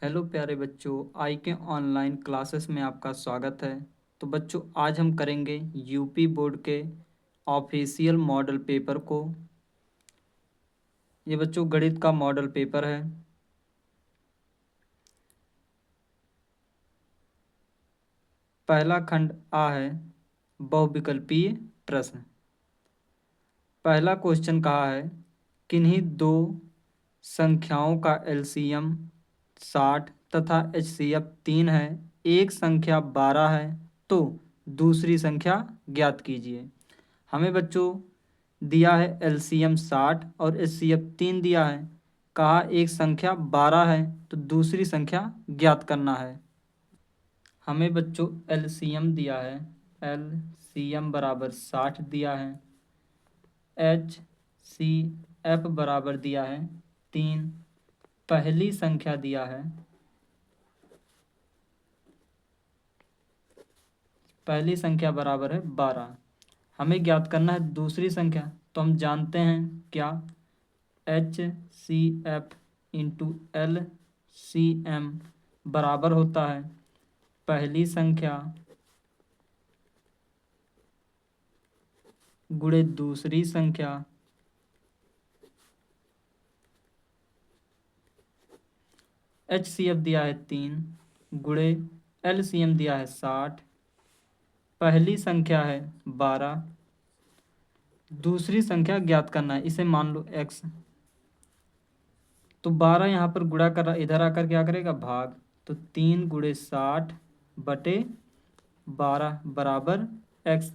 Hello प्यारे बच्चों, आई के ऑनलाइन क्लासेस में आपका स्वागत है। तो बच्चों, आज हम करेंगे यूपी बोर्ड के ऑफिशियल मॉडल पेपर को। ये बच्चों गणित का मॉडल पेपर है। पहला खंड आ है बहुविकल्पीय प्रश्न। पहला क्वेश्चन कहा है, किन्हीं दो संख्याओं का एलसीएम 60 तथा एचसीएफ 3 है, एक संख्या 12 है, तो दूसरी संख्या ज्ञात कीजिए। हमें बच्चों दिया है एलसीएम 60 और एचसीएफ 3 दिया है। कहा एक संख्या 12 है, तो दूसरी संख्या ज्ञात करना है। हमें बच्चों एलसीएम दिया है, एलसीएम बराबर 60 दिया है, एच सी एफ बराबर दिया है 3। पहली संख्या दिया है, पहली संख्या बराबर है 12। हमें ज्ञात करना है दूसरी संख्या। तो हम जानते हैं क्या, H C F into L C M बराबर होता है पहली संख्या गुणे दूसरी संख्या एच सी एफ दिया है 3 गुणे एल सी एम दिया है 60। पहली संख्या है 12, दूसरी संख्या ज्ञात करना है, इसे मान लो x। तो 12 यहाँ पर गुणा कर रहा, इधर आकर क्या करेगा भाग। तो 3 गुणे 60 बटे 12 बराबर x।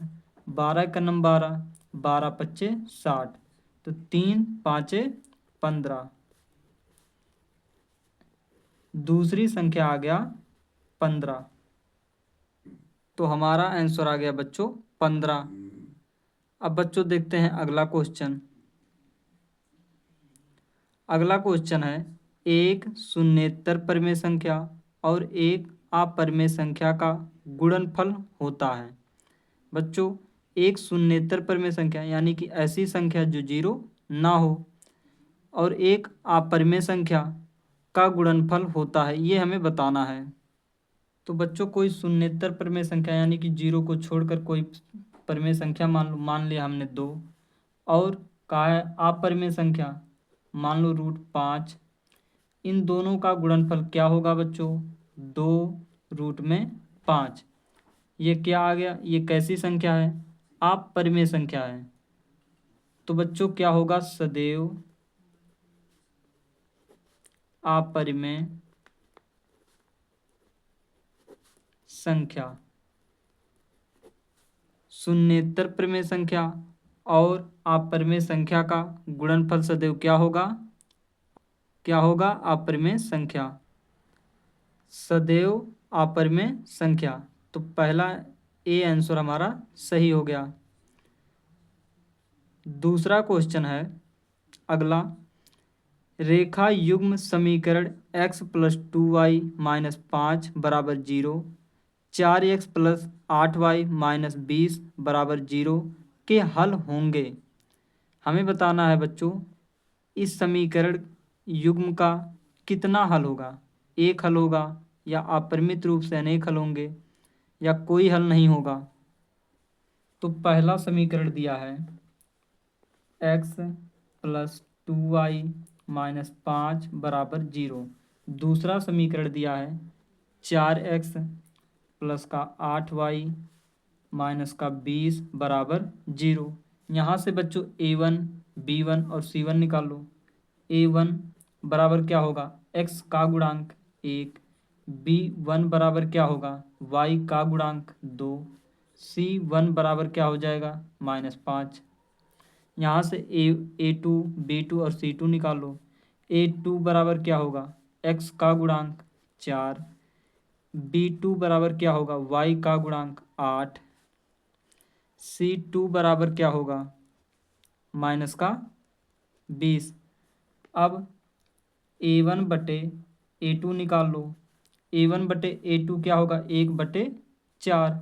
12 का नम 12, 12 पच्चे 60, तो 3 पाँचे 15। दूसरी संख्या आ गया 15। तो हमारा आंसर आ गया बच्चों 15। अब बच्चों देखते हैं अगला क्वेश्चन। अगला क्वेश्चन है, एक शून्येतर परिमेय संख्या और एक अपरिमेय संख्या का गुणनफल होता है। बच्चों, एक शून्येतर परिमेय संख्या यानी कि ऐसी संख्या जो जीरो ना हो, और एक अपरिमेय संख्या का गुणनफल होता है, ये हमें बताना है। तो बच्चों, कोई शून्येतर परिमेय संख्या यानी कि जीरो को छोड़कर कोई परिमेय संख्या मान लिया हमने 2, और कहा है अपरिमेय संख्या मान लो √5। इन दोनों का गुणनफल क्या होगा बच्चों, 2√5। ये क्या आ गया, ये कैसी संख्या है, अपरिमेय संख्या है। तो बच्चों क्या होगा, सदैव अपरिमेय संख्या। शून्येतर परिमेय संख्या और अपरिमेय संख्या का गुणनफल सदैव क्या होगा, क्या होगा, अपरिमेय संख्या। सदैव अपरिमेय संख्या। तो पहला ए आंसर हमारा सही हो गया। दूसरा क्वेश्चन है अगला, रेखा युग्म समीकरण x + 2y - 5 = 0, 4x + 8y - 20 = 0 के हल होंगे। हमें बताना है बच्चों, इस समीकरण युग्म का कितना हल होगा, एक हल होगा या अपरिमित रूप से अनेक हल होंगे या कोई हल नहीं होगा। तो पहला समीकरण दिया है x + 2y - 5 = 0। दूसरा समीकरण दिया है 4x + 8y - 20 = 0। यहाँ से बच्चों a1 b1 और c1 निकाल लो। a1 बराबर क्या होगा, x का गुणांक 1, b1 बराबर क्या होगा, y का गुणांक 2, c1 बराबर क्या हो जाएगा, -5। यहाँ से a2 b2 और c2 निकाल लो। a2 बराबर क्या होगा, x का गुणांक 4, b2 बराबर क्या होगा, y का गुणांक 8, c2 बराबर क्या होगा, -20। अब a1 बटे a2 निकाल लो। a1 बटे a2 क्या होगा, 1/4।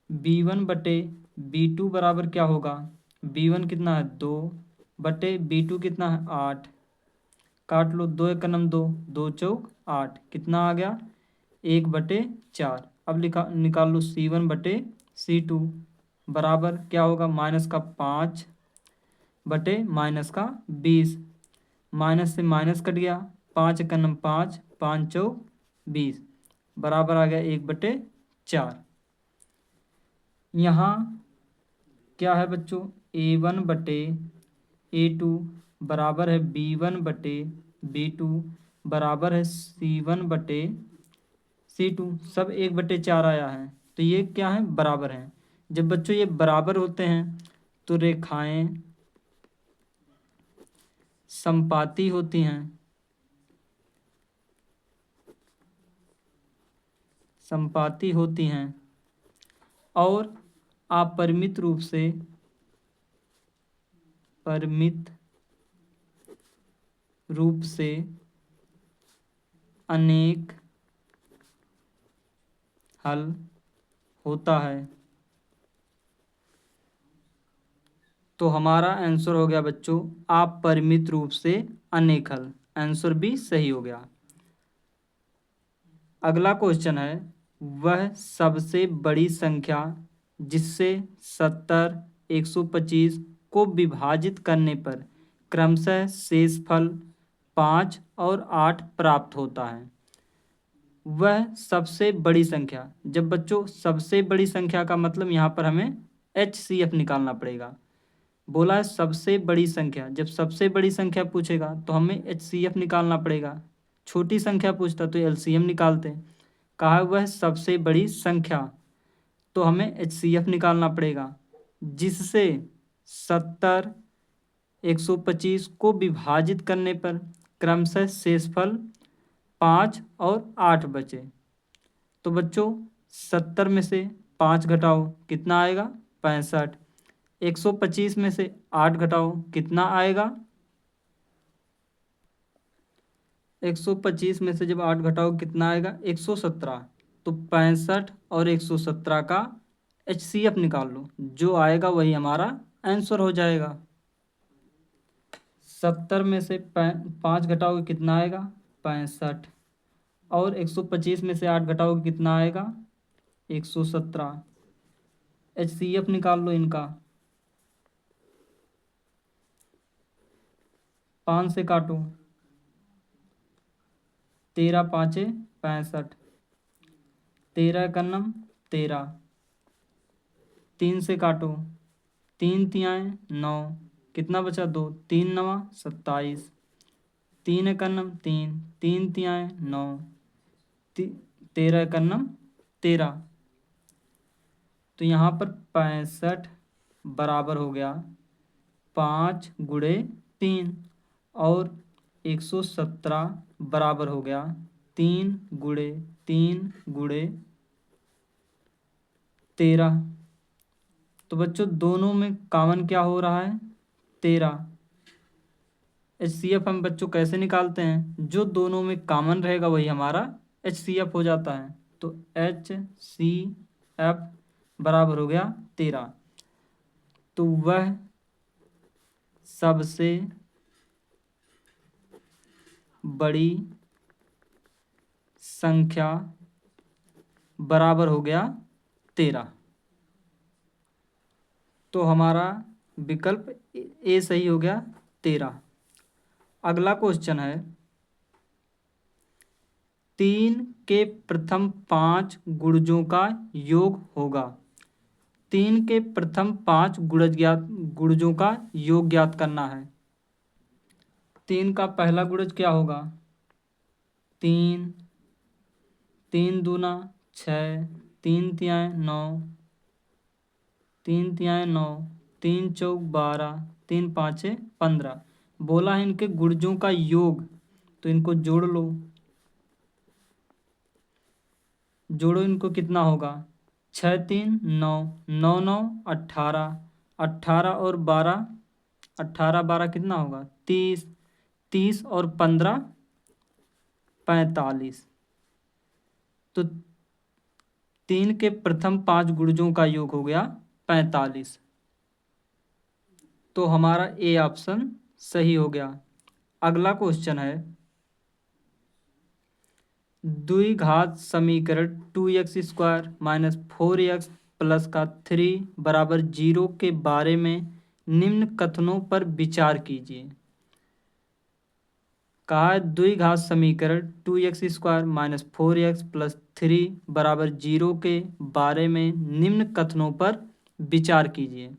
b1 बटे b2 बराबर क्या होगा, b1 कितना है 2 बटे b2 कितना है 8। काट लो, 2 × 2 2 चौक 8, कितना आ गया 1/4। अब निकाल लो C1/C2 बराबर क्या होगा, -5/-20, माइनस से माइनस कट गया, 5 × 5 5 चौक 20 बराबर आ गया 1/4। यहाँ क्या है बच्चों, A1/A2 बराबर है B1/B2 बराबर है C1/C2, सब 1/4 आया है। तो ये क्या है, बराबर हैं। जब बच्चों ये बराबर होते हैं तो रेखाएं समपाती होती हैं, समपाती होती हैं और अपरिमित रूप से अनेक हल होता है। तो हमारा आंसर हो गया बच्चों, अपरिमित रूप से अनेक हल, आंसर भी सही हो गया। अगला क्वेश्चन है, वह सबसे बड़ी संख्या जिससे 70, 125 को विभाजित करने पर क्रमशः शेषफल 5 और 8 प्राप्त होता है। वह सबसे बड़ी संख्या, जब बच्चों सबसे बड़ी संख्या का मतलब यहाँ पर हमें HCF निकालना पड़ेगा। बोला है सबसे बड़ी संख्या, जब सबसे बड़ी संख्या पूछेगा तो हमें HCF निकालना पड़ेगा। छोटी संख्या पूछता तो LCM निकालते। कहा वह सबसे बड़ी संख्या, तो हमें HCF निकालना पड़ेगा, जिससे 70, 125 को विभाजित करने पर क्रमशः शेषफल 5 और 8 बचे। तो बच्चों 70 में से 5 घटाओ, कितना आएगा 65। 125 में से 8 घटाओ, कितना आएगा 125 में से जब 8 घटाओ कितना आएगा 117। तो 65 और 117 का HCF निकाल लो, जो आएगा वही हमारा आंसर हो जाएगा। 70 में से 5 घटाओगे कितना आएगा 65, और 125 में से 8 घटाओगे कितना आएगा 117। HCF निकाल लो इनका, 5 से काटो, 13 5 65, 13 का नम 13, 3 से काटो, 3 3 9, कितना बचा 2, 3 9 27, 3 का नम 3, 3 3 9, 13 का नम 13। तो यहाँ पर 65 बराबर हो गया 5 × 3 और 117 बराबर हो गया 3 × 3 × 13। तो बच्चों दोनों में कॉमन क्या हो रहा है 13। HCF हम बच्चों कैसे निकालते हैं, जो दोनों में कॉमन रहेगा वही हमारा HCF हो जाता है। तो HCF बराबर हो गया 13। तो वह सबसे बड़ी संख्या बराबर हो गया 13। तो हमारा विकल्प ए सही हो गया 13। अगला क्वेश्चन है, 3 के प्रथम 5 गुणजों का योग होगा। 3 के प्रथम 5 गुणजों का योग ज्ञात करना है। 3 का पहला गुणज क्या होगा 3, 3 दूना 6, 3 तिहाई 9, 3 तिहाई 9, 3 चौक 12, 3 पाँचे 15। बोला है इनके गुणजों का योग, तो इनको जोड़ लो, जोड़ो इनको, कितना होगा 6 3 9, 9 9 18, 18 और 12, 18 12 कितना होगा 30, 30 और 15 45। तो 3 के प्रथम 5 गुणजों का योग हो गया 45। तो हमारा ए ऑप्शन सही हो गया। अगला क्वेश्चन है द्विघात समीकरण 2x² माइनस 4x प्लस का 3 बराबर 0 के बारे में निम्न कथनों पर विचार कीजिए। कहा है द्विघात समीकरण 2x² माइनस 4x प्लस 3 बराबर 0 के बारे में निम्न कथनों पर विचार कीजिए।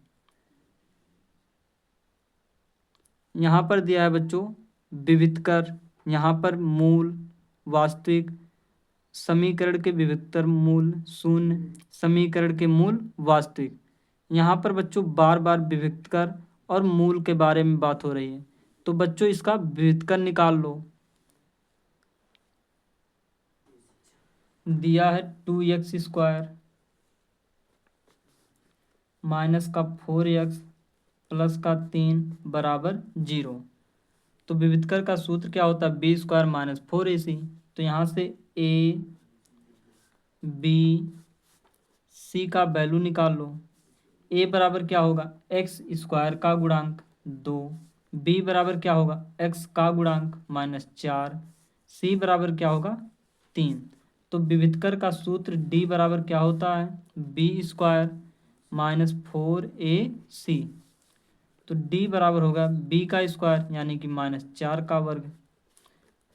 यहाँ पर दिया है बच्चों विविधकर, यहाँ पर मूल, वास्तविक, समीकरण के विविधकर मूल शून्य, समीकरण के मूल वास्तविक। यहाँ पर बच्चों बार बार विविधकर और मूल के बारे में बात हो रही है, तो बच्चों इसका विविधकर निकाल लो। दिया है 2x² माइनस का 4x प्लस का 3 बराबर 0। तो विविधकर का सूत्र क्या होता है? b² minus 4ac। तो यहाँ से a b c का वैल्यू निकाल लो। a बराबर क्या होगा? x² का गुणांक 2, b बराबर क्या होगा? x का गुणांक -4, c बराबर क्या होगा? 3। तो विविधकर का सूत्र d बराबर क्या होता है? b² minus 4ac। तो d बराबर होगा b का स्क्वायर यानी कि -4 का वर्ग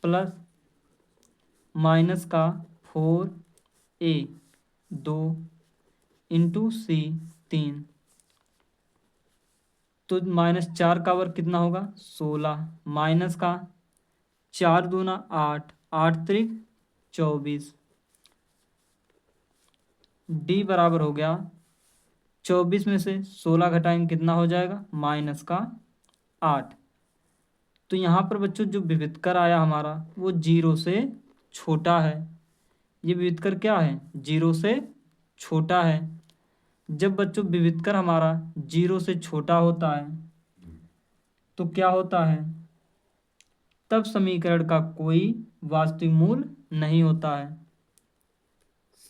प्लस माइनस का 4a 2 इंटू c 3। तो -4 का वर्ग कितना होगा? 16 माइनस का 4 दूना 8, 8 त्रिक 24। d बराबर हो गया 24 में से 16 घटाएंगे कितना हो जाएगा? -8। तो यहाँ पर बच्चों जो विविधकर आया हमारा वो 0 से छोटा है। ये विविधकर क्या है? 0 से छोटा है। जब बच्चों विविधकर हमारा 0 से छोटा होता है तो क्या होता है? तब समीकरण का कोई वास्तविक मूल नहीं होता है।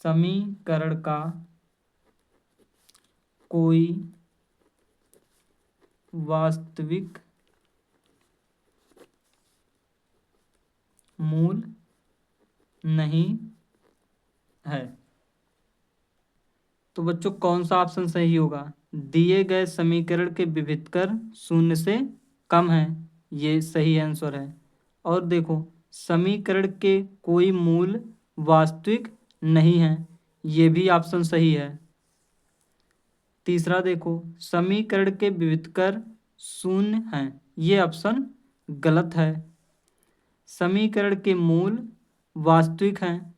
समीकरण का कोई वास्तविक मूल नहीं है। तो बच्चों कौन सा ऑप्शन सही होगा? दिए गए समीकरण के विविधकर 0 से कम है, ये सही आंसर है। और देखो समीकरण के कोई मूल वास्तविक नहीं है, ये भी ऑप्शन सही है। तीसरा देखो समीकरण के विविधकर 0 हैं, ये ऑप्शन गलत है। समीकरण के मूल वास्तविक हैं,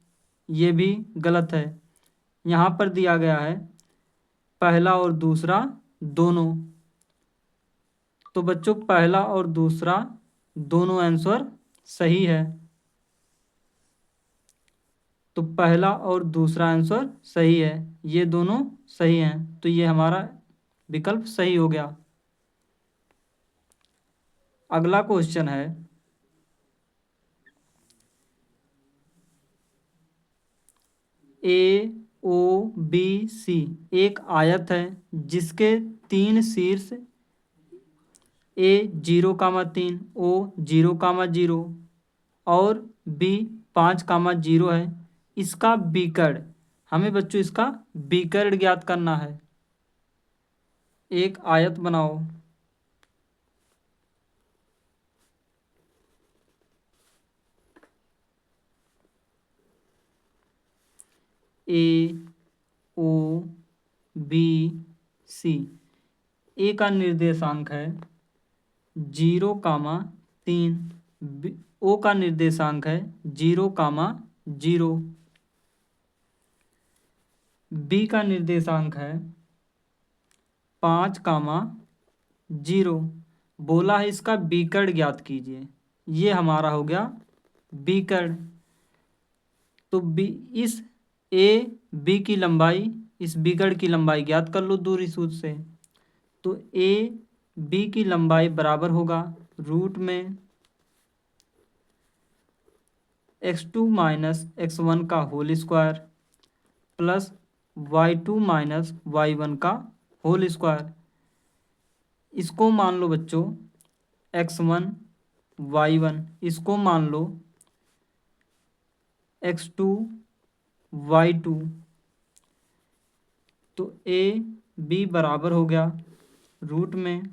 ये भी गलत है। यहाँ पर दिया गया है पहला और दूसरा दोनों। तो बच्चों पहला और दूसरा दोनों आंसर सही है। तो पहला और दूसरा आंसर सही है, ये दोनों सही हैं। तो ये हमारा विकल्प सही हो गया। अगला क्वेश्चन है AOBC एक आयत है जिसके 3 शीर्ष A 0,3, O 0,0 और B 5,0 है। इसका विकर्ण, हमें बच्चों इसका विकर्ण ज्ञात करना है। एक आयत बनाओ। AOBC ए का निर्देशांक है 0,3, ओ का निर्देशांक है 0,0, बी का निर्देशांक है 5,0। बोला है इसका विकर्ण ज्ञात कीजिए। ये हमारा हो गया विकर्ण। तो बी इस ए बी की लंबाई, इस विकर्ण की लंबाई ज्ञात कर लो दूरी सूत्र से। तो ए बी की लंबाई बराबर होगा रूट में x2 माइनस x1 का whole square plus y2 minus y1 का होल स्क्वायर। इसको मान लो बच्चों x1 y1, इसको मान लो x2 y2। तो ए बी बराबर हो गया रूट में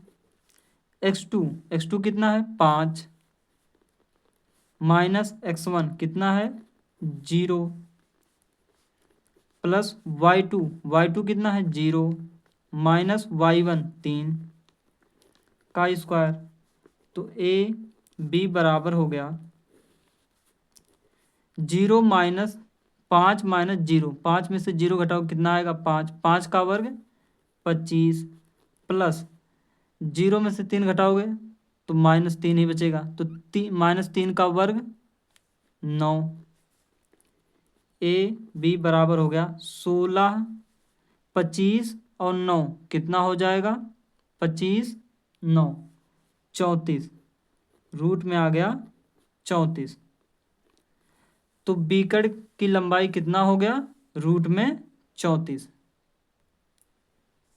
x2 कितना है 5 माइनस x1 कितना है 0 प्लस y2 कितना है 0 माइनस y1 3 का स्क्वायर। तो ए बी बराबर हो गया 0 माइनस 5 माइनस 0, 5 में से 0 घटाओ कितना आएगा 5, 5 का वर्ग 25 प्लस 0 में से 3 घटाओगे तो -3 ही बचेगा। तो -3 का वर्ग 9। ए बी बराबर हो गया 16, 25 और 9 कितना हो जाएगा 25 9 34, रूट में आ गया 34। तो बीकड़ की लंबाई कितना हो गया रूट में 34।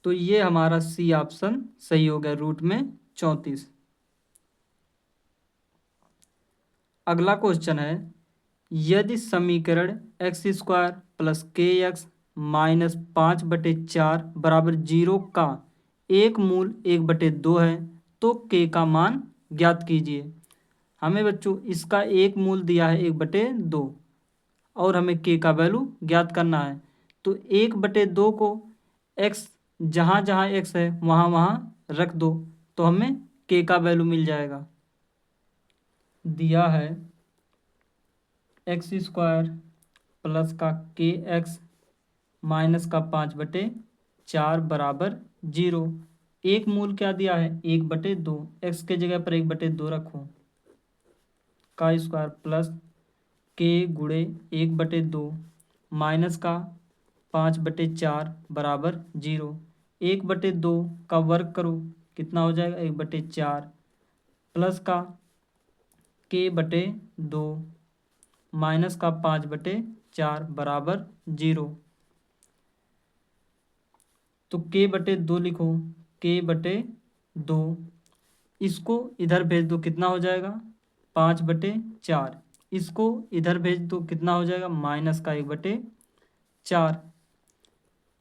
तो ये हमारा सी ऑप्शन सही हो गया रूट में 34। अगला क्वेश्चन है यदि समीकरण x² प्लस kx माइनस 5/4 बराबर 0 का एक मूल 1/2 है तो k का मान ज्ञात कीजिए। हमें बच्चों इसका एक मूल दिया है 1/2 और हमें k का वैल्यू ज्ञात करना है। तो 1/2 को x जहाँ जहाँ x है वहाँ वहाँ रख दो तो हमें k का वैल्यू मिल जाएगा। दिया है x² प्लस का kx माइनस का 5/4 बराबर 0। एक मूल क्या दिया है 1/2, x के जगह पर 1/2 रखो का स्क्वायर प्लस k गुणे 1/2 माइनस का 5/4 बराबर 0। 1/2 का वर्ग करो कितना हो जाएगा 1/4 प्लस का k/2 माइनस का 5/4 बराबर 0। तो k/2 लिखो k/2, इसको इधर भेज दो कितना हो जाएगा 5/4, इसको इधर भेज दो कितना हो जाएगा माइनस का 1/4।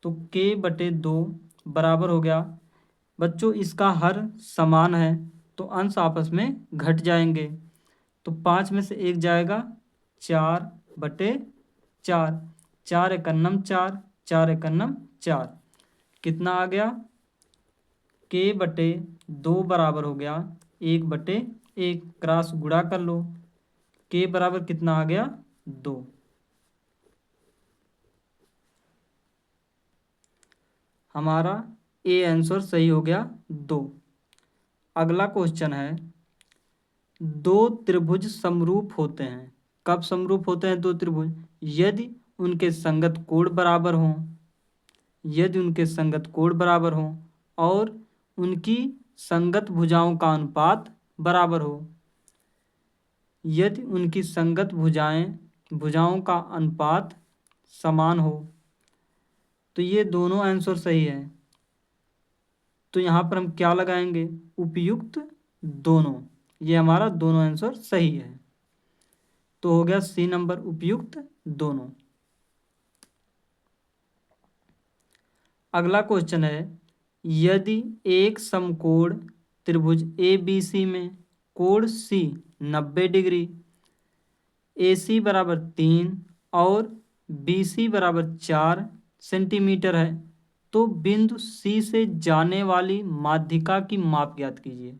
तो k/2 बराबर हो गया बच्चों इसका हर समान है तो अंश आपस में घट जाएंगे। तो 5 में से 1 जाएगा 4/4, 4 एकन्नम 4, 4 एकन्नम 4, कितना आ गया k/2 बराबर हो गया 1/1, क्रॉस गुणा कर लो k बराबर कितना आ गया 2। हमारा ए आंसर सही हो गया 2। अगला क्वेश्चन है दो त्रिभुज समरूप होते हैं। कब समरूप होते हैं दो त्रिभुज यदि उनके संगत कोण बराबर हों, यदि उनके संगत कोण बराबर हों और उनकी संगत भुजाओं का अनुपात बराबर हो। यदि उनकी संगत भुजाओं का अनुपात समान हो तो ये दोनों आंसर सही है। तो यहाँ पर हम क्या लगाएंगे उपयुक्त दोनों, ये हमारा दोनों आंसर सही है। तो हो गया सी नंबर उपयुक्त दोनों। अगला क्वेश्चन है यदि एक समकोण त्रिभुज ABC में कोण C 90 डिग्री, AC बराबर 3 और BC बराबर 4 सेंटीमीटर है तो बिंदु C से जाने वाली माध्यिका की माप ज्ञात कीजिए।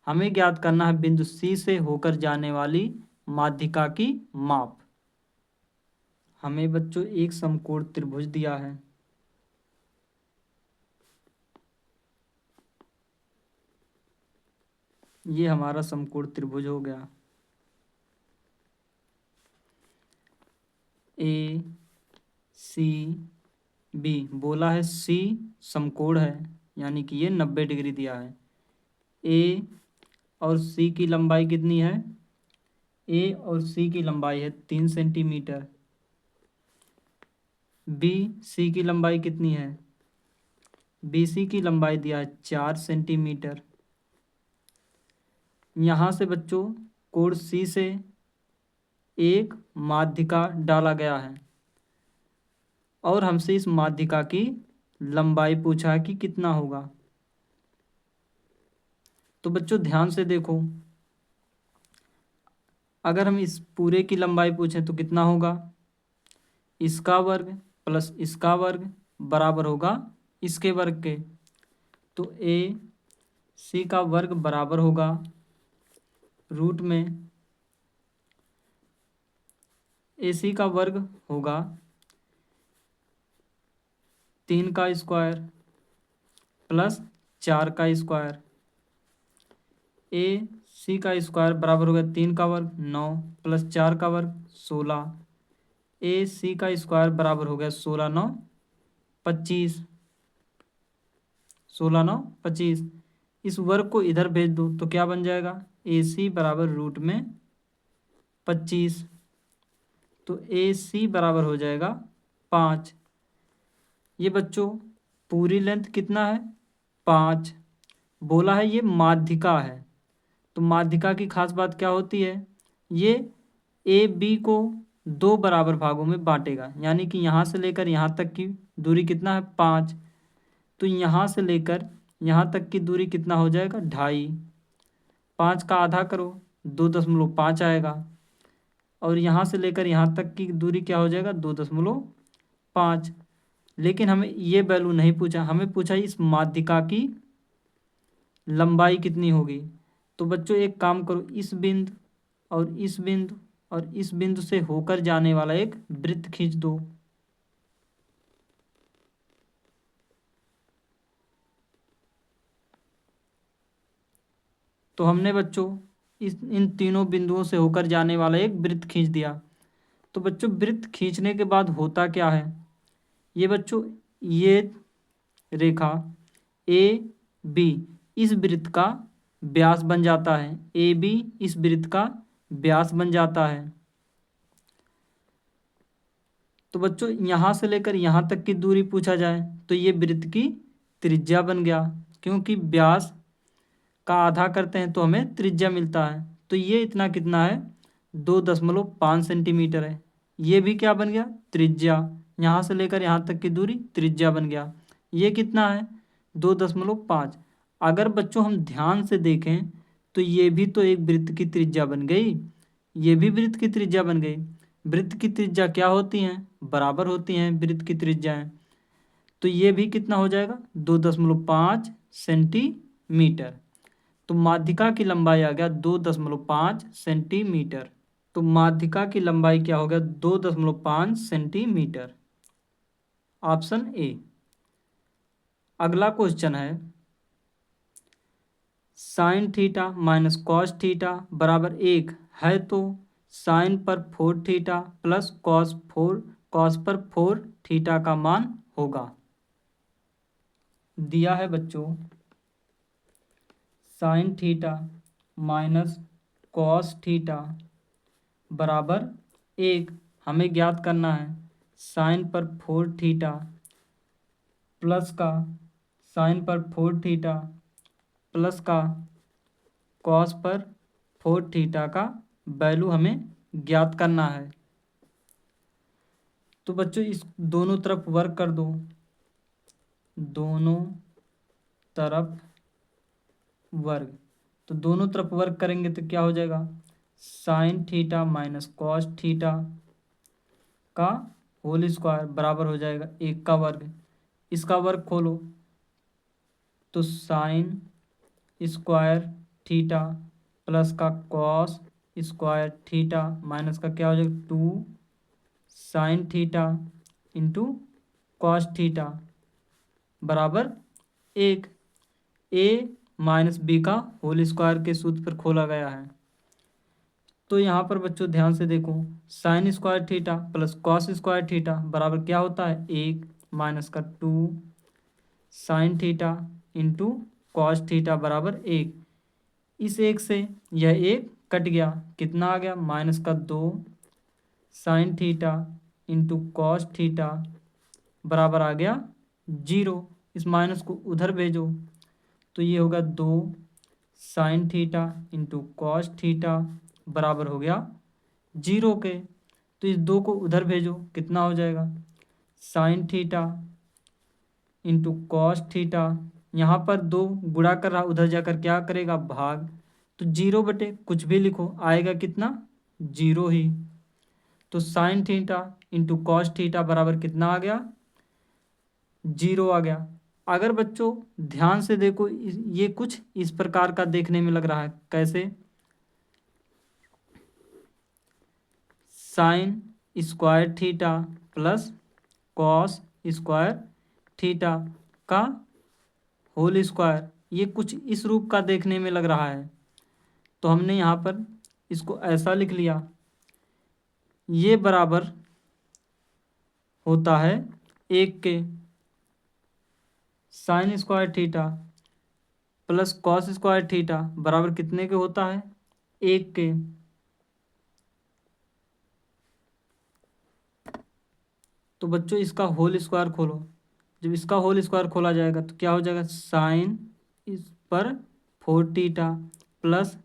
हमें ज्ञात करना है बिंदु C से होकर जाने वाली माध्यिका की माप। हमें बच्चों एक समकोण त्रिभुज दिया है, ये हमारा समकोण त्रिभुज हो गया ए सी बी। बोला है सी समकोण है यानी कि ये 90 डिग्री दिया है। ए और सी की लंबाई कितनी है ए और सी की लंबाई है 3 सेंटीमीटर। बी सी की लंबाई कितनी है बी सी की लंबाई दिया है 4 सेंटीमीटर। यहाँ से बच्चों कोण सी से एक माध्यिका डाला गया है और हमसे इस माध्यिका की लंबाई पूछा है कि कितना होगा। तो बच्चों ध्यान से देखो, अगर हम इस पूरे की लंबाई पूछें तो कितना होगा, इसका वर्ग प्लस इसका वर्ग बराबर होगा इसके वर्ग के। तो ए सी का वर्ग बराबर होगा रूट में ए सी का वर्ग होगा 3 का स्क्वायर प्लस 4 का स्क्वायर। ए सी का स्क्वायर बराबर होगा 3 का वर्ग 9 प्लस 4 का वर्ग 16। ए सी का स्क्वायर बराबर हो गया 16 9 25, 16 9 25। इस वर्ग को इधर भेज दो तो क्या बन जाएगा, ए सी बराबर रूट में 25। तो ए सी बराबर हो जाएगा 5। ये बच्चों पूरी लेंथ कितना है, 5। बोला है ये माध्यिका है, तो माध्यिका की खास बात क्या होती है, ये ए बी को 2 बराबर भागों में बांटेगा। यानी कि यहाँ से लेकर यहाँ तक की दूरी कितना है, 5। तो यहाँ से लेकर यहाँ तक की दूरी कितना हो जाएगा, 2.5। 5 का आधा करो 2.5 आएगा। और यहाँ से लेकर यहाँ तक की दूरी क्या हो जाएगा, 2.5। लेकिन हमें ये वैल्यू नहीं पूछा, हमें पूछा इस माध्यिका की लंबाई कितनी होगी। तो बच्चों एक काम करो, इस बिंदु और इस बिंदु और इस बिंदु से होकर जाने वाला एक वृत्त खींच दो। तो हमने बच्चों इन तीनों बिंदुओं से होकर जाने वाला एक वृत्त खींच दिया। तो बच्चों वृत्त खींचने के बाद होता क्या है, ये बच्चों ये रेखा ए बी इस वृत्त का व्यास बन जाता है, ए बी इस वृत्त का व्यास बन जाता है। तो बच्चों यहाँ से लेकर यहाँ तक की दूरी पूछा जाए तो ये वृत्त की त्रिज्या बन गया, क्योंकि व्यास का आधा करते हैं तो हमें त्रिज्या मिलता है। तो ये इतना कितना है, 2.5 सेंटीमीटर है। ये भी क्या बन गया, त्रिज्या। यहाँ से लेकर यहाँ तक की दूरी त्रिज्या बन गया। ये कितना है, 2.5। अगर बच्चों हम ध्यान से देखें तो ये भी तो एक वृत्त की त्रिज्या बन गई, ये भी वृत्त की त्रिज्या बन गई। वृत्त की त्रिज्या क्या होती हैं, बराबर होती हैं वृत्त की त्रिज्याएं। तो ये भी कितना हो जाएगा, 2.5 सेंटीमीटर। तो माध्यिका की लंबाई आ गया 2.5 सेंटीमीटर। तो माध्यिका की लंबाई क्या हो गया, 2.5 सेंटीमीटर। Option A. अगला क्वेश्चन है, sine theta minus cos theta बराबर 1 है तो साइन पर 4 थीटा प्लस कॉस पर 4 थीटा का मान होगा। दिया है बच्चों sine theta minus cos theta बराबर 1, हमें ज्ञात करना है साइन पर 4 थीटा प्लस का साइन पर 4 थीटा प्लस का कॉस पर 4 थीटा का वैल्यू हमें ज्ञात करना है। तो बच्चों इस दोनों तरफ वर्क कर दो, दोनों तरफ वर्ग। तो दोनों तरफ वर्ग करेंगे तो क्या हो जाएगा, sine theta minus cos theta का होल स्क्वायर बराबर हो जाएगा 1 का वर्ग। इसका वर्ग खोलो तो साइन स्क्वायर थीटा प्लस का कॉस स्क्वायर थीटा माइनस का क्या हो जाएगा 2 sine theta into cos theta बराबर 1। ए माइनस बी का होल स्क्वायर के सूत्र पर खोला गया है। तो यहाँ पर बच्चों ध्यान से देखो, sine square theta plus cos square theta बराबर क्या होता है, 1 माइनस का 2 sine theta into cos theta बराबर 1। इस 1 से यह 1 कट गया, कितना आ गया, माइनस का 2 sine theta into cos theta बराबर आ गया 0। इस माइनस को उधर भेजो तो ये होगा 2 sine theta into cos theta बराबर हो गया 0 के। तो इस 2 को उधर भेजो, कितना हो जाएगा, sine theta into cos theta, यहाँ पर 2 गुणा कर रहा, उधर जाकर क्या करेगा, भाग। तो 0 बटे कुछ भी लिखो, आएगा कितना, 0 ही। तो sine theta into cos theta बराबर कितना आ गया, 0 आ गया। अगर बच्चों ध्यान से देखो, ये कुछ इस प्रकार का देखने में लग रहा है, कैसे, sine square theta plus cos square theta का होल स्क्वायर, ये कुछ इस रूप का देखने में लग रहा है। तो हमने यहाँ पर इसको ऐसा लिख लिया, ये बराबर होता है 1 के। Sine square theta plus cos square theta बराबर कितने के होता है, 1 के। तो बच्चों इसका होल स्क्वायर खोलो, जब इसका होल स्क्वायर खोला जाएगा तो क्या हो जाएगा, साइन इस पर 4 थीटा प्लस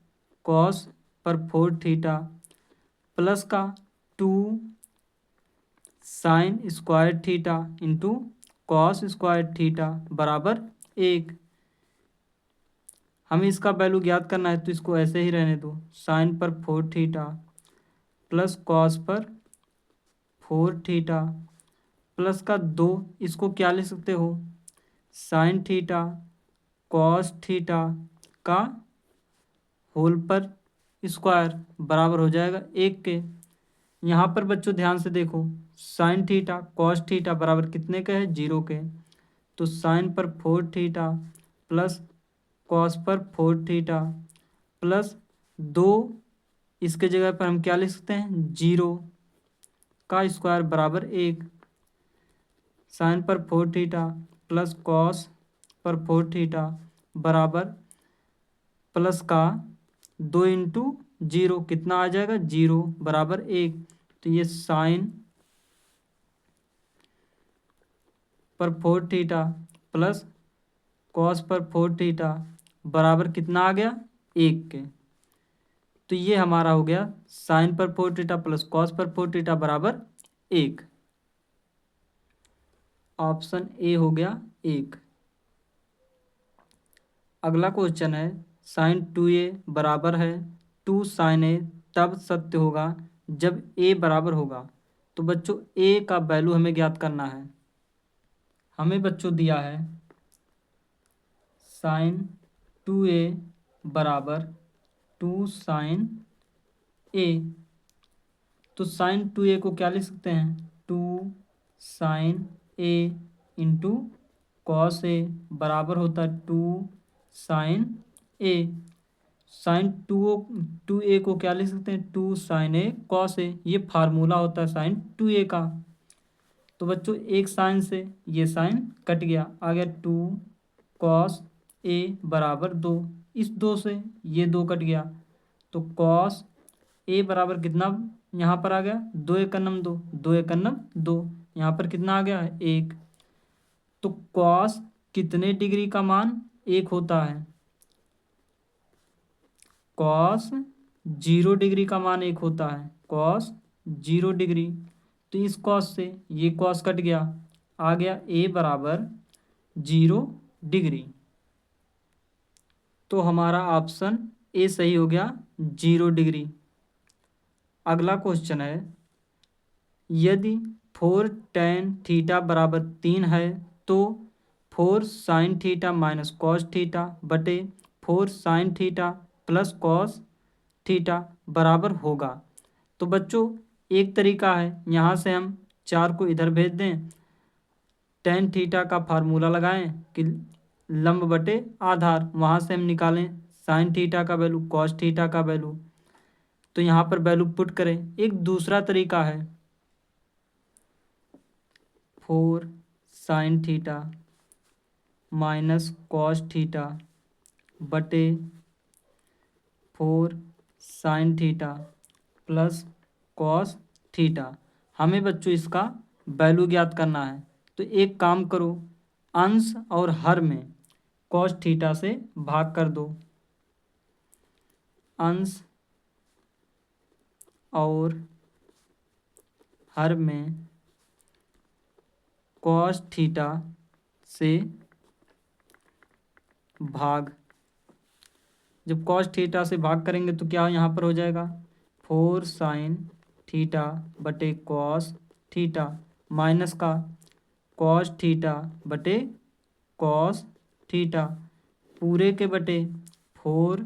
कॉस पर 4 थीटा प्लस का 2 sine square theta into cos square theta बराबर 1। हमें इसका वैल्यू ज्ञात करना है, तो इसको ऐसे ही रहने दो, साइन पर 4 थीटा प्लस कॉस पर 4 थीटा प्लस का 2, इसको क्या लिख सकते हो, साइन थीटा कॉस थीटा का होल पर स्क्वायर बराबर हो जाएगा 1 के। यहाँ पर बच्चों ध्यान से देखो, साइन थीटा कॉस थीटा बराबर कितने के है, 0 के। तो साइन पर 4 थीटा प्लस कॉस पर 4 थीटा प्लस 2, इसके जगह पर हम क्या लिख सकते हैं, 0 का स्क्वायर बराबर 1। साइन पर 4 थीटा प्लस कॉस पर 4 थीटा बराबर प्लस का 2 इंटू 0 कितना आ जाएगा, 0 बराबर 1। तो ये साइन पर 4 थीटा प्लस कॉस पर 4 थीटा बराबर कितना आ गया, 1 के। तो ये हमारा हो गया साइन पर 4 थीटा प्लस कॉस पर 4 थीटा बराबर 1। ऑप्शन ए हो गया 1। अगला क्वेश्चन है, साइन 2a बराबर है 2 साइन ए तब सत्य होगा जब a बराबर होगा। तो बच्चों a का वैल्यू हमें ज्ञात करना है। हमें बच्चों दिया है साइन 2a बराबर 2 साइन a। तो साइन 2a को क्या लिख सकते हैं, 2 sign a into cos A बराबर होता है 2 साइन ए। साइन 2a को क्या लिख सकते हैं, 2 साइन ए कॉस ए, ये फार्मूला होता है साइन 2a का। तो बच्चों एक साइन से ये साइन कट गया, आ गया 2 कॉस ए बराबर 2। इस 2 से ये 2 कट गया, तो कॉस ए बराबर कितना यहाँ पर आ गया, 2 एक नम 2, 2 एक नम 2, यहाँ पर कितना आ गया है, 1। तो कॉस कितने डिग्री का मान 1 होता है, कॉस 0 डिग्री का मान 1 होता है, कॉस 0 डिग्री। तो इस कॉस से ये कॉस कट गया, आ गया ए बराबर 0 डिग्री। तो हमारा ऑप्शन ए सही हो गया, 0 डिग्री। अगला क्वेश्चन है, यदि 4 tan थीटा बराबर 3 है तो 4 sine theta minus cos theta बटे 4 sine theta plus cos theta बराबर होगा। तो बच्चों एक तरीका है, यहाँ से हम 4 को इधर भेज दें, tan थीटा का फार्मूला लगाएं कि लंब बटे आधार, वहाँ से हम निकालें साइन थीटा का वैल्यू कॉस थीटा का वैल्यू, तो यहाँ पर वैल्यू पुट करें। एक दूसरा तरीका है, 4 sine theta minus cos theta बटे 4 sine theta plus cos theta. हमें बच्चों इसका वैल्यू ज्ञात करना है। तो एक काम करो, अंश और हर में कॉस थीटा से भाग कर दो। अंश और हर में कॉस थीटा से भाग। जब कॉस थीटा से भाग करेंगे तो क्या यहाँ पर हो जाएगा 4 साइन थीटा बटे कॉस थीटा माइनस का कॉस थीटा बटे कॉस थीटा पूरे के बटे 4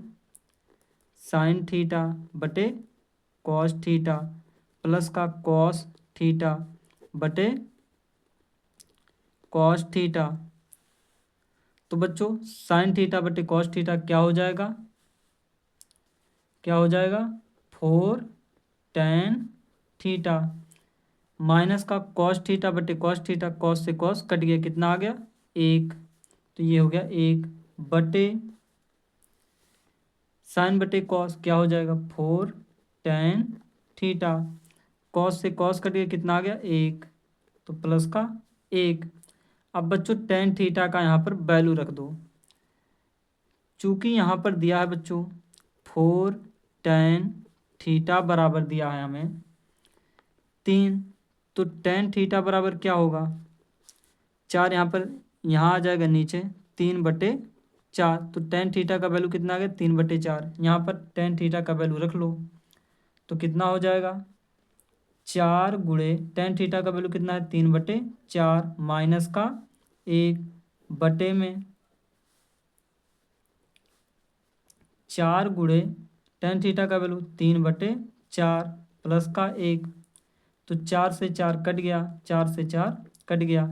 साइन थीटा बटे कॉस थीटा प्लस का कॉस थीटा बटे कॉस थीटा। तो बच्चों साइन थीटा बटे कॉस थीटा क्या हो जाएगा 4 tan थीटा माइनस का कॉस थीटा बटे कॉस थीटा, कॉस से कॉस कट गया, कितना आ गया 1। तो ये हो गया 1 बटे साइन बटे कॉस क्या हो जाएगा 4 tan थीटा, कॉस से कॉस कट गया, कितना आ गया 1, तो प्लस का 1। अब बच्चों tan थीटा का यहाँ पर वैल्यू रख दो। चूंकि यहाँ पर दिया है बच्चों 4 tan थीटा बराबर दिया है हमें 3, तो tan थीटा बराबर क्या होगा 4, यहाँ आ जाएगा नीचे 3/4, तो tan थीटा का वैल्यू कितना आ गया 3/4। यहाँ पर tan थीटा का वैल्यू रख लो तो कितना हो जाएगा 4 गुणे tan थीटा का वैल्यू कितना है 3/4 माइनस का 1 बटे में 4 गुणे tan थीटा का वैल्यू 3/4 प्लस का 1, तो 4 से 4 कट गया, 4 से 4 कट गया,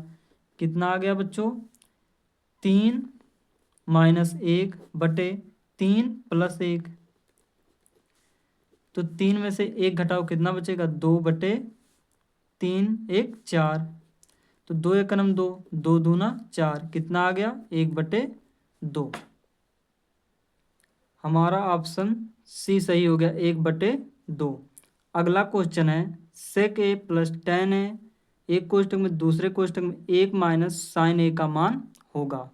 कितना आ गया बच्चों 3 माइनस 1 बटे 3 प्लस 1, तो 3 में से 1 घटाओ कितना बचेगा 2/3, 1 4, तो 2 1 2, 2 दूना 4, कितना आ गया 1/2। हमारा ऑप्शन सी सही हो गया 1/2। अगला क्वेश्चन है सेक ए प्लस tan ए एक कोष्टक में दूसरे कोष्टक में 1 माइनस साइन ए का मान होगा।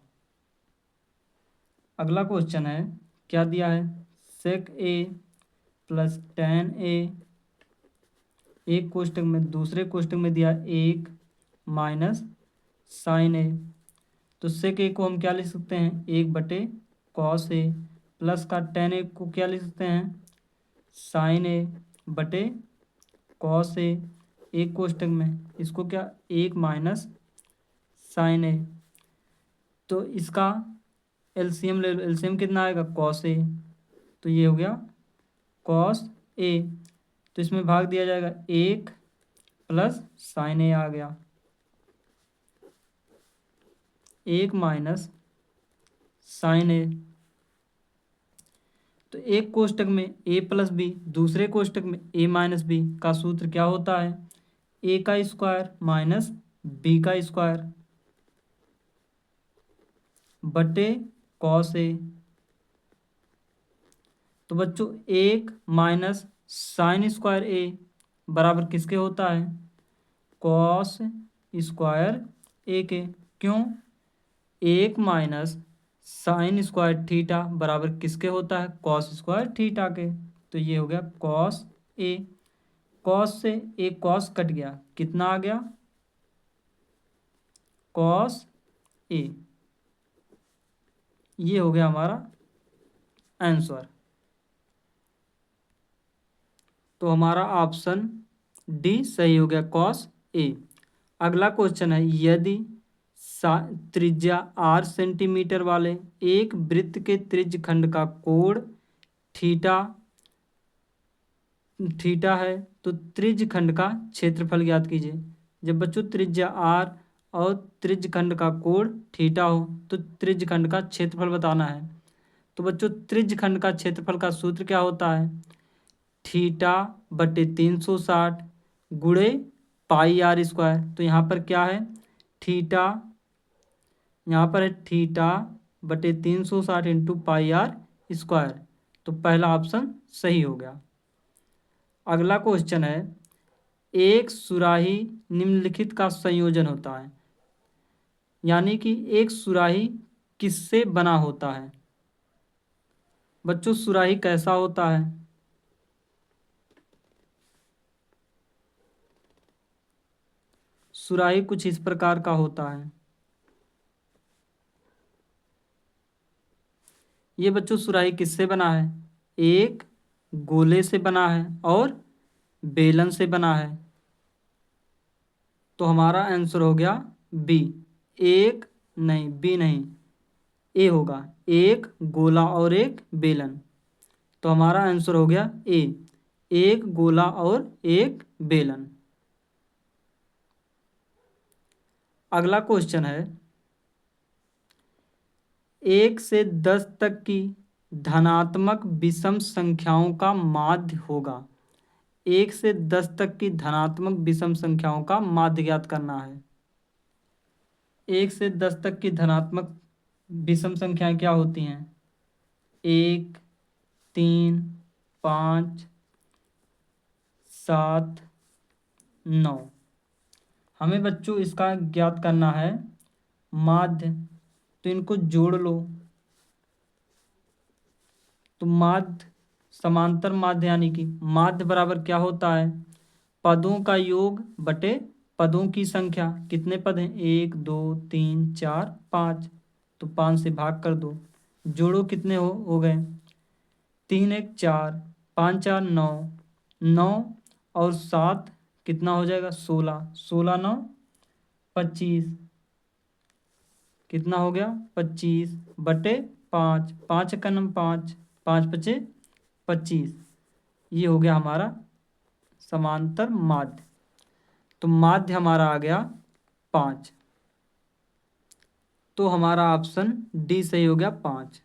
अगला क्वेश्चन है क्या दिया है सेक ए प्लस tan ए एक कोष्टक में दूसरे कोष्टक में दिया 1 माइनस साइन ए, तो सेक ए को हम क्या लिख सकते हैं 1/cos ए प्लस का tan ए को क्या लिख सकते हैं साइन ए बटे कॉस ए एक कोष्टक में, इसको क्या 1 माइनस साइन ए, तो इसका एलसीएम ले लो, एलसीएम कितना आएगा कॉस ए, तो ये हो गया कॉस ए, तो इसमें भाग दिया जाएगा 1 प्लस साइन ए आ गया 1 माइनस साइन ए, तो एक कोष्टक में a प्लस बी दूसरे कोष्टक में a माइनस बी का सूत्र क्या होता है a का स्क्वायर माइनस b का स्क्वायर बटे कॉस ए। तो बच्चों 1 माइनस साइन स्क्वायर ए बराबर किसके होता है कॉस स्क्वायर ए के, क्यों 1 माइनस साइन स्क्वायर थीटा बराबर किसके होता है कॉस स्क्वायर थीटा के, तो ये हो गया कॉस ए, कॉस से एक कॉस कट गया, कितना आ गया कॉस ए, ये हो गया हमारा आंसर। तो हमारा ऑप्शन डी सही हो गया कॉस ए। अगला क्वेश्चन है यदि त्रिज्या 8 सेंटीमीटर वाले एक वृत्त के त्रिज्य खंड का कोण थीटा है तो त्रिज्य खंड का क्षेत्रफल ज्ञात कीजिए। जब बच्चों त्रिज्या r और त्रिज्य खंड का कोण थीटा हो तो त्रिज्य खंड का क्षेत्रफल बताना है। तो बच्चों त्रिज्य खंड का क्षेत्रफल का सूत्र क्या होता है θ/360 गुणे πr²। तो यहाँ पर क्या है थीटा, यहाँ पर है θ/360 इंटू πr², तो पहला ऑप्शन सही हो गया। अगला क्वेश्चन है एक सुराही निम्नलिखित का संयोजन होता है, यानी कि एक सुराही किससे बना होता है। बच्चों सुराही कैसा होता है? सुराही कुछ इस प्रकार का होता है। ये बच्चों सुराही किससे बना है? एक गोले से बना है और बेलन से बना है। तो हमारा आंसर हो गया बी। एक नहीं, बी नहीं, ए होगा। एक गोला और एक बेलन। तो हमारा आंसर हो गया ए, एक गोला और एक बेलन। अगला क्वेश्चन है, 1 से 10 तक की धनात्मक विषम संख्याओं का माध्य होगा। 1 से 10 तक की धनात्मक विषम संख्याओं का माध्य ज्ञात करना है। 1 से 10 तक की धनात्मक विषम संख्याएं क्या होती हैं? 1, 3, 5, 7, 9। हमें बच्चों इसका ज्ञात करना है माध्य। तो इनको जोड़ लो। तो माध्य, समांतर माध्य यानी कि माध्य बराबर क्या होता है? पदों का योग बटे पदों की संख्या। कितने पद हैं? 1, 2, 3, 4, 5। तो 5 से भाग कर दो। जोड़ो, कितने हो गए? 3, 1, 4, 5, 4, 9। 9 और 7 कितना हो जाएगा? 16। 16, 9, 25। कितना हो गया? 25 बटे 5। 5 का नम 5, 5 पचे 25। ये हो गया हमारा समांतर माध्य। तो माध्य हमारा आ गया 5। तो हमारा ऑप्शन डी सही हो गया, 5।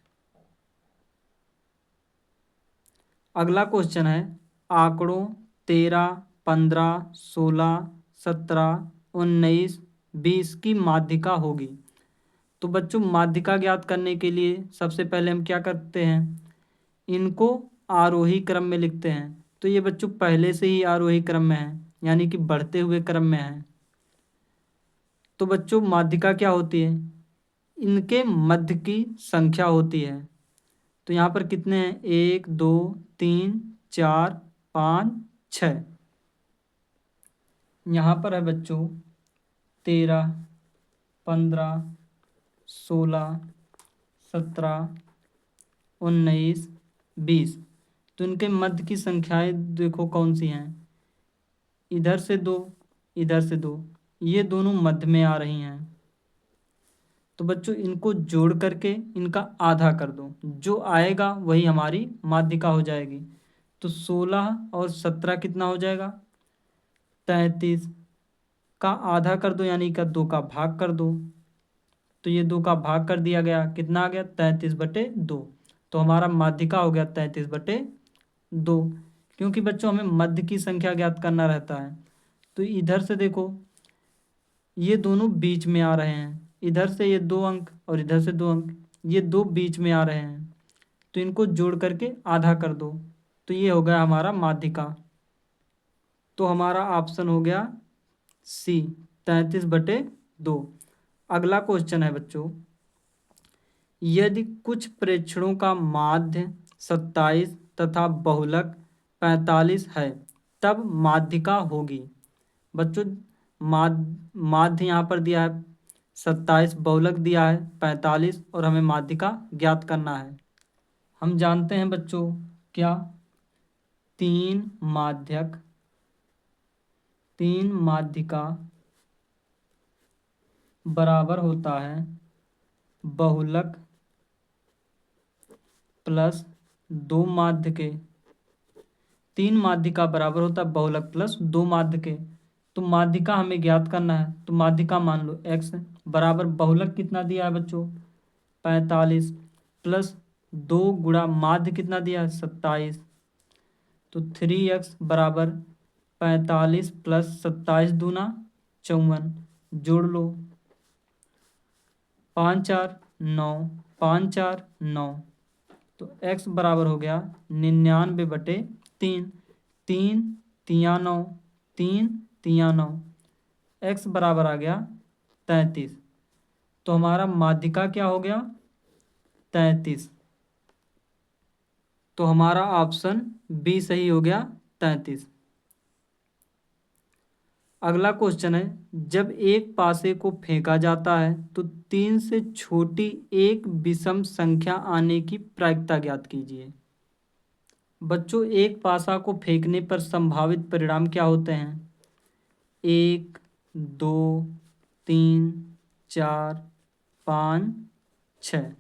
अगला क्वेश्चन है, आंकड़ों 13, 15, 16, 17, 19, 20 की माध्यिका होगी। तो बच्चों माध्यिका ज्ञात करने के लिए सबसे पहले हम क्या करते हैं? इनको आरोही क्रम में लिखते हैं। तो ये बच्चों पहले से ही आरोही क्रम में है, यानी कि बढ़ते हुए क्रम में है। तो बच्चों माध्यिका क्या होती है? इनके मध्य की संख्या होती है। तो यहाँ पर कितने हैं? 1, 2, 3, 4, 5, 6। यहाँ पर है बच्चों 13, 15, 16, 17, 19, 20। तो इनके मध्य की संख्याएं देखो कौन सी हैं। इधर से 2, इधर से 2, ये दोनों मध्य में आ रही हैं। तो बच्चों इनको जोड़ करके इनका आधा कर दो। जो आएगा वही हमारी माध्यिका हो जाएगी। तो 16 और 17 कितना हो जाएगा? 33 का आधा कर दो, यानी का 2 का भाग कर दो। तो ये 2 का भाग कर दिया गया, कितना आ गया? 33/2। तो हमारा माध्यिका हो गया 33/2। क्योंकि बच्चों हमें मध्य की संख्या ज्ञात करना रहता है। तो इधर से देखो, ये दोनों बीच में आ रहे हैं। इधर से ये 2 अंक और इधर से 2 अंक, ये 2 बीच में आ रहे हैं। तो इनको जोड़ करके आधा कर दो। तो ये हो गया हमारा माध्यिका। तो हमारा ऑप्शन हो गया सी, 33/2। अगला क्वेश्चन है बच्चों, यदि कुछ प्रेक्षणों का माध्य 27 तथा बहुलक 45 है, तब माध्यिका होगी। बच्चों माध्य यहाँ पर दिया है 27, बहुलक दिया है 45 और हमें माध्यिका ज्ञात करना है। हम जानते हैं बच्चों क्या? 3 माध्यिका बराबर होता है बहुलक प्लस 2 माध्य के। 3 माध्यिका बराबर होता है बहुलक प्लस 2 माध्य के। तो माध्यिका हमें ज्ञात करना है। तो माध्यिका मान लो x बराबर बहुलक कितना दिया है बच्चों? 45 प्लस 2 गुणा माध्य कितना दिया है? 27। तो 3x बराबर 45 प्लस 27 दूना 54। जोड़ लो, 5, 4, 9, 5, 4, 9। तो x बराबर हो गया 99/3। 3 तिया 9, 3 तिया 9, x बराबर आ गया 33। तो हमारा माध्यिका क्या हो गया? 33। तो हमारा ऑप्शन बी सही हो गया 33। अगला क्वेश्चन है, जब एक पासे को फेंका जाता है तो 3 से छोटी एक विषम संख्या आने की प्रायिकता ज्ञात कीजिए। बच्चों, एक पासा को फेंकने पर संभावित परिणाम क्या होते हैं? 1, 2, 3, 4, 5, 6।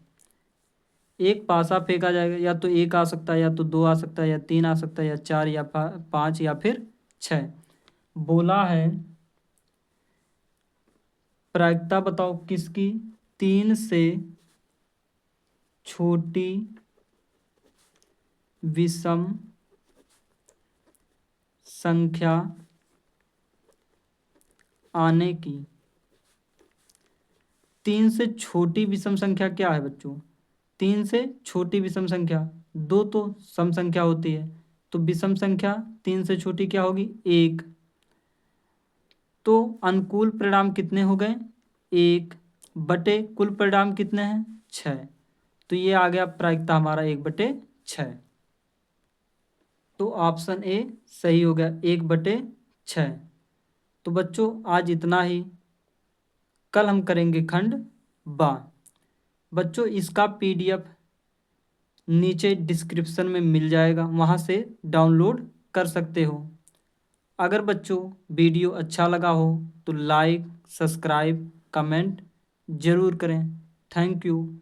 एक पासा फेंका जाएगा, या तो 1 आ सकता है, या तो 2 आ सकता है, या 3 आ सकता है, या 4, या 5, या फिर 6। बोला है प्रायिकता बताओ किसकी? 3 से छोटी विषम संख्या आने की। 3 से छोटी विषम संख्या क्या है बच्चों? 3 से छोटी विषम संख्या, 2 तो सम संख्या होती है, तो विषम संख्या 3 से छोटी क्या होगी? 1। तो अनुकूल परिणाम कितने हो गए? 1 बटे कुल परिणाम कितने हैं? 6। तो ये आ गया प्रायिकता हमारा 1/6। तो ऑप्शन ए सही हो गया, 1/6। तो बच्चों आज इतना ही, कल हम करेंगे खंड बा। बच्चों इसका पीडीएफ नीचे डिस्क्रिप्शन में मिल जाएगा, वहाँ से डाउनलोड कर सकते हो। अगर बच्चों वीडियो अच्छा लगा हो तो लाइक, सब्सक्राइब, कमेंट ज़रूर करें। Thank you.